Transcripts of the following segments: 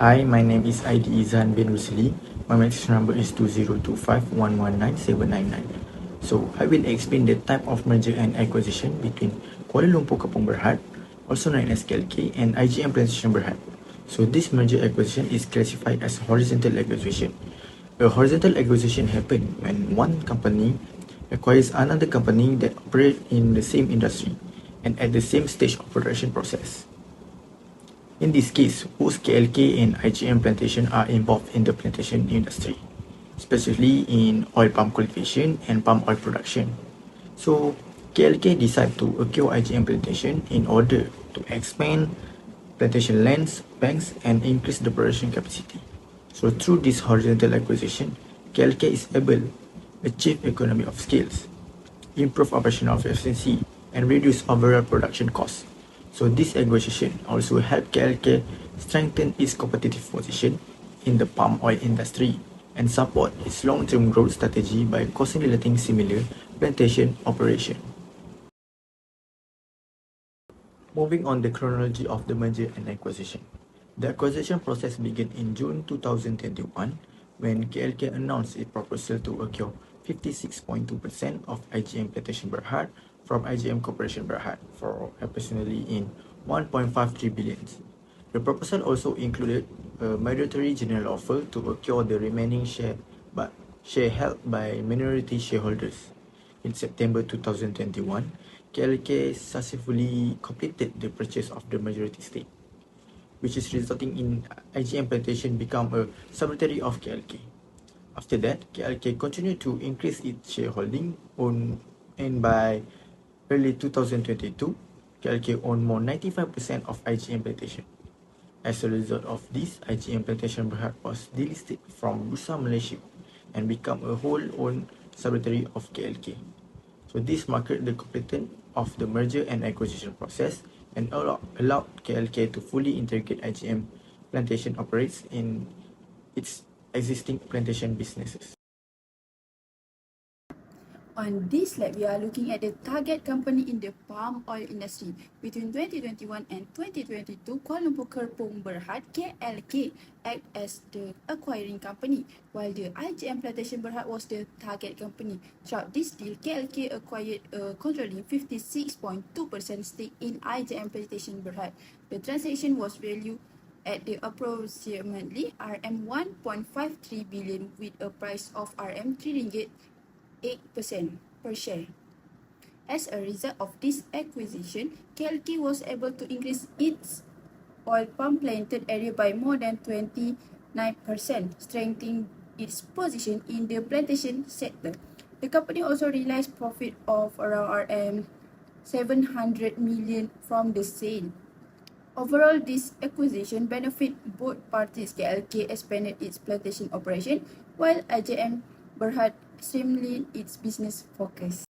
Hi, my name is ID Izan bin Rusli. My message number is 2025119799. So, I will explain the type of merger and acquisition between Kuala Lumpur Kepong Berhad, also known as KLK, and IGM Plantation Berhad. So, this merger acquisition is classified as horizontal acquisition. A horizontal acquisition happens when one company acquires another company that operates in the same industry and at the same stage of production process. In this case, both KLK and IGM Plantation are involved in the plantation industry, especially in oil palm cultivation and palm oil production. So, KLK decided to acquire IGM Plantation in order to expand plantation lands, banks, and increase the production capacity. So, through this horizontal acquisition, KLK is able to achieve economy of scales, improve operational efficiency, and reduce overall production costs. So this acquisition also helped KLK strengthen its competitive position in the palm oil industry and support its long-term growth strategy by consolidating similar plantation operation. Moving on the chronology of the merger and acquisition. The acquisition process began in June 2021 when KLK announced its proposal to acquire 56.2% of IGM Plantation Berhad from IGM Corporation Berhad for approximately in 1.53 billion. The proposal also included a mandatory general offer to acquire the remaining share held by minority shareholders. In September 2021, KLK successfully completed the purchase of the majority stake, which is resulting in IGM Plantation become a subsidiary of KLK. After that, KLK continued to increase its shareholding and by early 2022, KLK owned more 95% of IGM Plantation. As a result of this, IGM Plantation Berhad was delisted from Bursa Malaysia and become a whole-owned subsidiary of KLK. So this marked the completion of the merger and acquisition process and allowed KLK to fully integrate IGM Plantation operates in its existing plantation businesses. On this slide, we are looking at the target company in the palm oil industry. Between 2021 and 2022, Kuala Lumpur Kepong Berhad (KLK) act as the acquiring company, while the IGM Plantation Berhad was the target company. Throughout this deal, KLK acquired a controlling 56.2% stake in IGM Plantation Berhad. The transaction was valued at the approximately RM1.53 billion with a price of RM3 8% per share. As a result of this acquisition, KLK was able to increase its oil palm planted area by more than 29%, strengthening its position in the plantation sector. The company also realized profit of around RM700 million from the sale. Overall, this acquisition benefit both parties. KLK expanded its plantation operation, while IGM Berhad streamlined its business focus.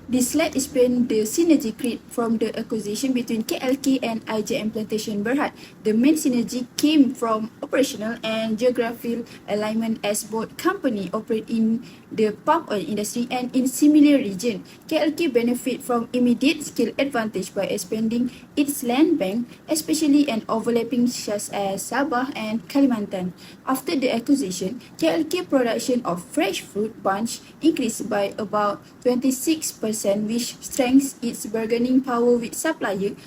This slide explains the synergy created from the acquisition between KLK and IGM Plantation Berhad. The main synergy came from operational and geographical alignment as both companies operate in the palm oil industry and in similar region. KLK benefit from immediate skill advantage by expanding its land bank, especially in overlapping such as Sabah and Kalimantan. After the acquisition, KLK production of fresh fruit bunch increased by about 26%, which strengthens its bargaining power with suppliers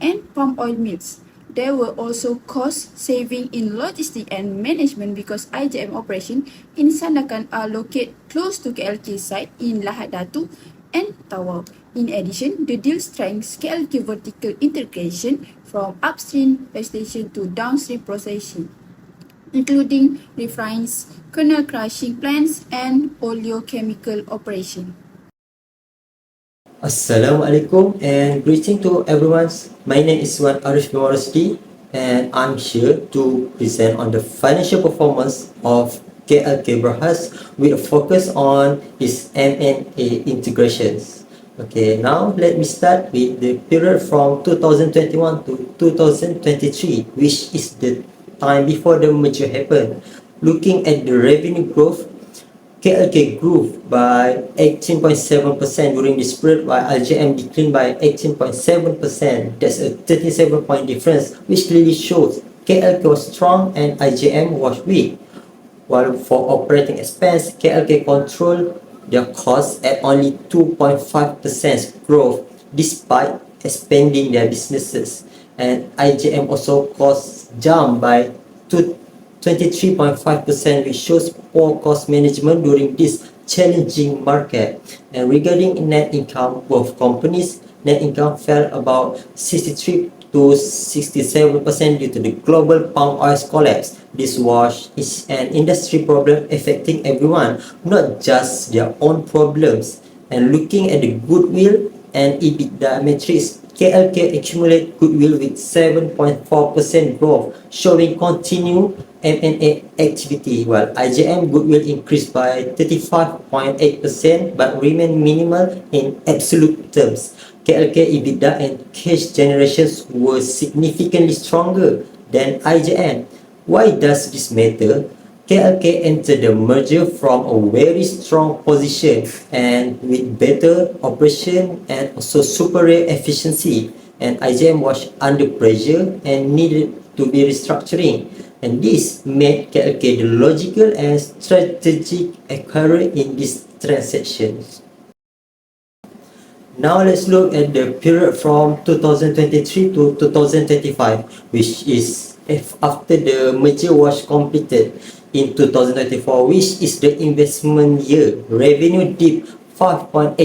and palm oil mills. There were also cost savings in logistics and management because IGM operations in Sandakan are located close to KLK site in Lahad Datu and Tawau. In addition, the deal strengthens KLK vertical integration from upstream plantation to downstream processing, including refines, kernel crushing plants, and oleochemical operation. Assalamualaikum and greeting to everyone. My name is Wan Arif Morasti and I'm here to present on the financial performance of KLK Berhad with a focus on its M&A integrations. Okay, now let me start with the period from 2021 to 2023, which is the time before the merger happened. Looking at the revenue growth, KLK grew by 18.7% during this period, while LJM declined by 18.7%. That's a 37-point difference, which clearly shows KLK was strong and IJM was weak. While for operating expense, KLK controlled their costs at only 2.5% growth despite expanding their businesses. And IJM also costs jumped by 23.5%, which shows poor cost management during this challenging market. And regarding net income, both companies' net income fell about 63 to 67% due to the global palm oil collapse. This was an industry problem affecting everyone, not just their own problems. And looking at the goodwill and EBITDA metrics, KLK accumulated goodwill with 7.4% growth, showing continued M&A activity, while IJM goodwill increased by 35.8% but remained minimal in absolute terms. KLK EBITDA and cash generations were significantly stronger than IJM. Why does this matter? KLK entered the merger from a very strong position and with better operation and also superior efficiency, and IJM was under pressure and needed to be restructuring, and this made KLK the logical and strategic acquirer in this transaction. Now let's look at the period from 2023 to 2025, which is after the merger was completed in 2024, which is the investment year. Revenue dipped 5.8%,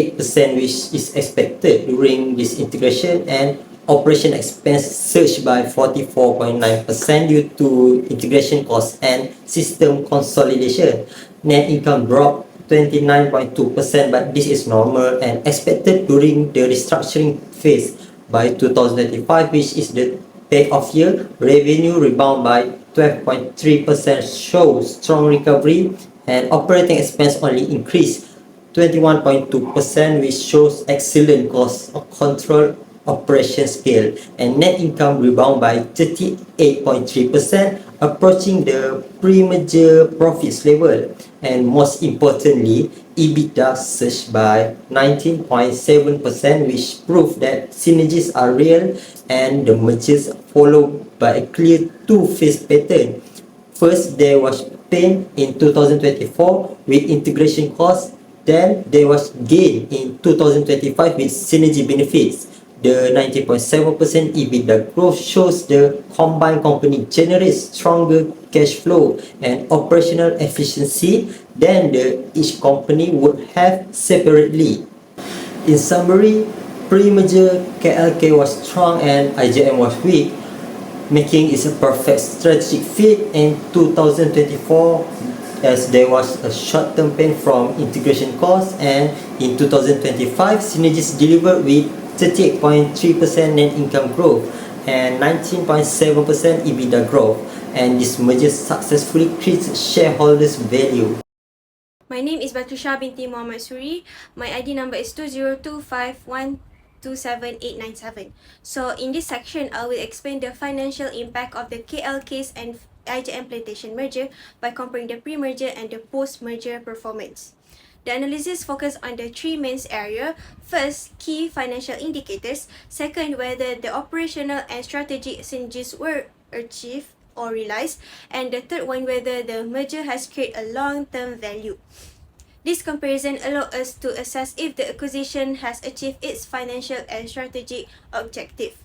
which is expected during this integration, and operation expense surged by 44.9% due to integration costs and system consolidation. Net income dropped 29.2%, but this is normal and expected during the restructuring phase. By 2025, which is the payoff year, revenue rebound by 12.3%, shows strong recovery, and operating expense only increased 21.2%, which shows excellent cost control operation scale, and net income rebound by 38.3%, approaching the pre-merger profits level, and most importantly, EBITDA surged by 19.7%, which prove that synergies are real and the mergers followed by a clear two-phase pattern. First, there was pain in 2024 with integration costs. Then there was gain in 2025 with synergy benefits. The 90.7% EBITDA growth shows the combined company generates stronger cash flow and operational efficiency than each company would have separately. In summary, pre-merger KLK was strong and IJM was weak, making it a perfect strategic fit in 2024, as there was a short-term pain from integration costs, and in 2025 synergies delivered with 38.3% net income growth and 19.7% EBITDA growth, and this merger successfully creates shareholders value. My name is Batrisha binti Muhammad Suri. My ID number is 202512787. So in this section, I will explain the financial impact of the KLK's and IJM Plantation merger by comparing the pre-merger and the post-merger performance. The analysis focused on the three main areas. First, key financial indicators. Second, whether the operational and strategic synergies were achieved or realized. And the third one, whether the merger has created a long-term value. This comparison allows us to assess if the acquisition has achieved its financial and strategic objective.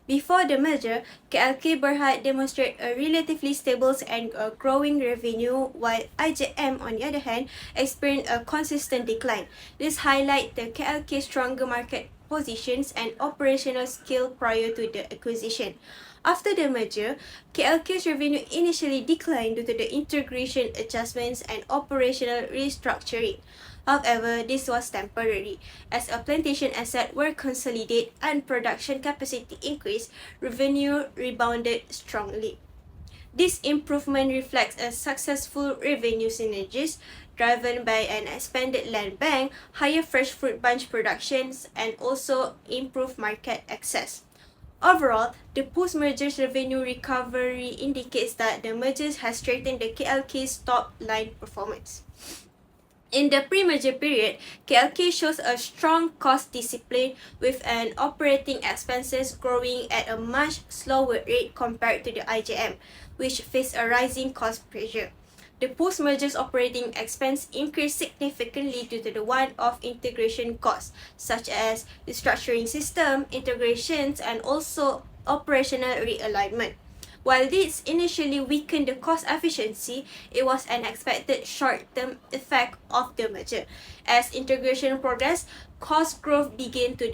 Before the merger, KLK Berhad demonstrated a relatively stable and growing revenue, while IJM, on the other hand, experienced a consistent decline. This highlights the KLK's stronger market positions and operational skill prior to the acquisition. After the merger, KLK's revenue initially declined due to the integration adjustments and operational restructuring. However, this was temporary. As a plantation asset were consolidated and production capacity increased, revenue rebounded strongly. This improvement reflects a successful revenue synergies driven by an expanded land bank, higher fresh fruit bunch productions, and also improved market access. Overall, the post-merger revenue recovery indicates that the merger has strengthened the KLK's top-line performance. In the pre-merger period, KLK shows a strong cost discipline with an operating expenses growing at a much slower rate compared to the IJM, which faced a rising cost pressure. The post-merger's operating expense increased significantly due to the one-off integration costs, such as restructuring system, integrations, and also operational realignment. While this initially weakened the cost efficiency, it was an expected short-term effect of the merger. As integration progressed, cost growth began to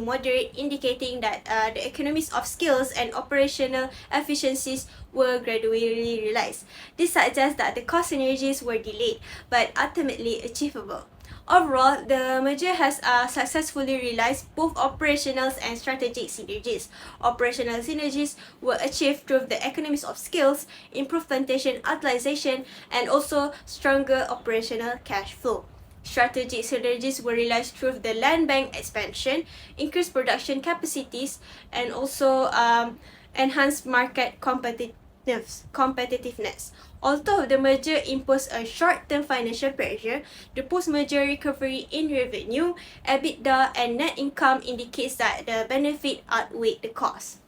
moderate, indicating that the economies of scales and operational efficiencies were gradually realized. This suggests that the cost synergies were delayed, but ultimately achievable. Overall, the merger has successfully realized both operational and strategic synergies. Operational synergies were achieved through the economies of scales, improved plantation utilization, and also stronger operational cash flow. Strategic synergies were realized through the land bank expansion, increased production capacities, and also enhanced market competitiveness. Although the merger imposed a short-term financial pressure, the post-merger recovery in revenue, EBITDA, and net income indicates that the benefit outweighed the cost.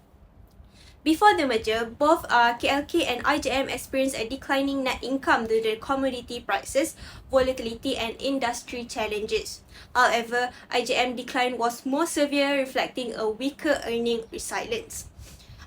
Before the merger, both KLK and IJM experienced a declining net income due to commodity prices, volatility, and industry challenges. However, IJM decline was more severe, reflecting a weaker earning resilience.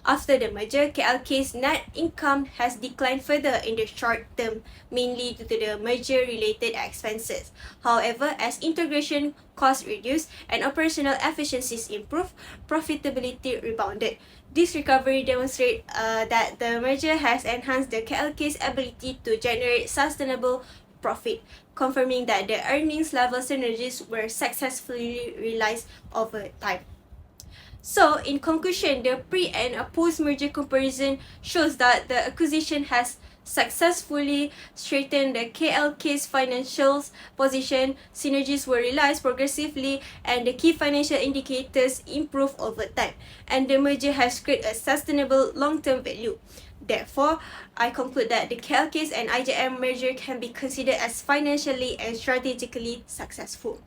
After the merger, KLK's net income has declined further in the short term, mainly due to the merger-related expenses. However, as integration costs reduced and operational efficiencies improved, profitability rebounded. This recovery demonstrates that the merger has enhanced the KLK's ability to generate sustainable profit, confirming that the earnings level synergies were successfully realized over time. So, in conclusion, the pre- and post-merger comparison shows that the acquisition has successfully strengthened the KLK's financial position, synergies were realized progressively, and the key financial indicators improved over time. And the merger has created a sustainable long-term value. Therefore, I conclude that the KLK's and IJM merger can be considered as financially and strategically successful.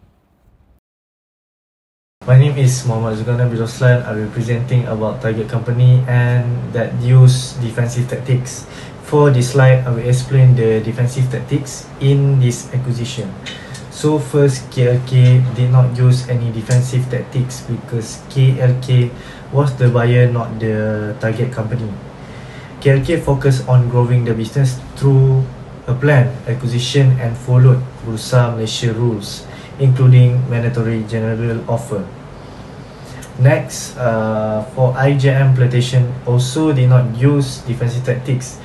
My name is Muhammad Zugana Biroslan. I'll be presenting about target company and that use defensive tactics. For this slide, I will explain the defensive tactics in this acquisition. So first, KLK did not use any defensive tactics because KLK was the buyer, not the target company. KLK focused on growing the business through a planned acquisition and followed Bursa Malaysia rules, including mandatory general offer. Next, for IJM Plantation also did not use defensive tactics.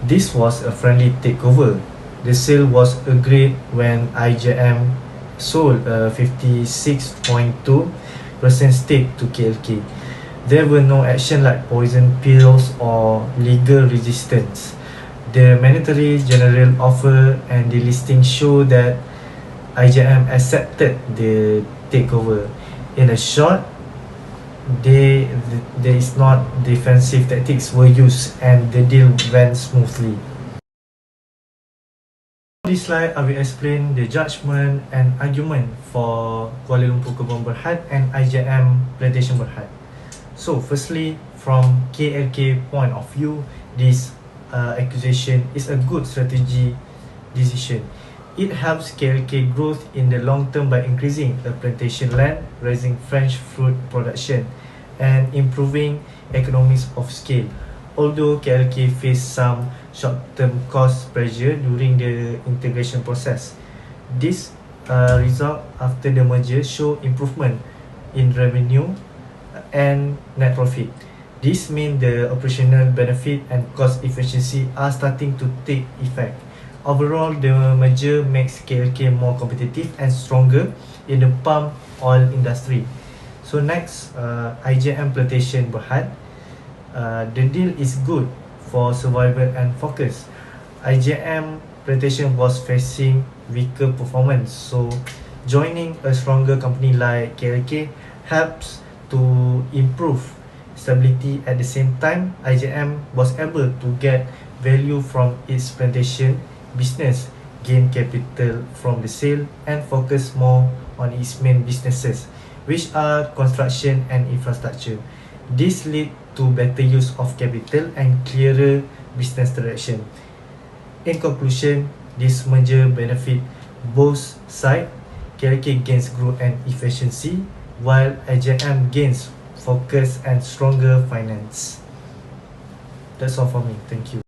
This was a friendly takeover. The sale was agreed when IJM sold a 56.2% stake to KLK. There were no action like poison pills or legal resistance. The mandatory general offer and the listing show that IJM accepted the takeover. In a short, there is not defensive tactics were used and the deal went smoothly. On this slide, I will explain the judgment and argument for Kuala Lumpur Kepong Berhad and IJM Plantation Berhad. So firstly, from KLK point of view, this acquisition is a good strategy decision. It helps KLK growth in the long term by increasing the plantation land, raising French fruit production, and improving economies of scale. Although KLK faced some short-term cost pressure during the integration process, this result after the merger show improvement in revenue and net profit. This means the operational benefit and cost efficiency are starting to take effect. Overall, the merger makes KLK more competitive and stronger in the palm oil industry. So next, IJM Plantation Berhad. The deal is good for survival and focus. IJM Plantation was facing weaker performance, so joining a stronger company like KLK helps to improve stability. At the same time, IJM was able to get value from its plantation business gain capital from the sale and focus more on its main businesses, which are construction and infrastructure. This lead to better use of capital and clearer business direction. In conclusion, this merger benefit both sides. KLK gains growth and efficiency, while IJM gains focus and stronger finance. That's all for me. Thank you.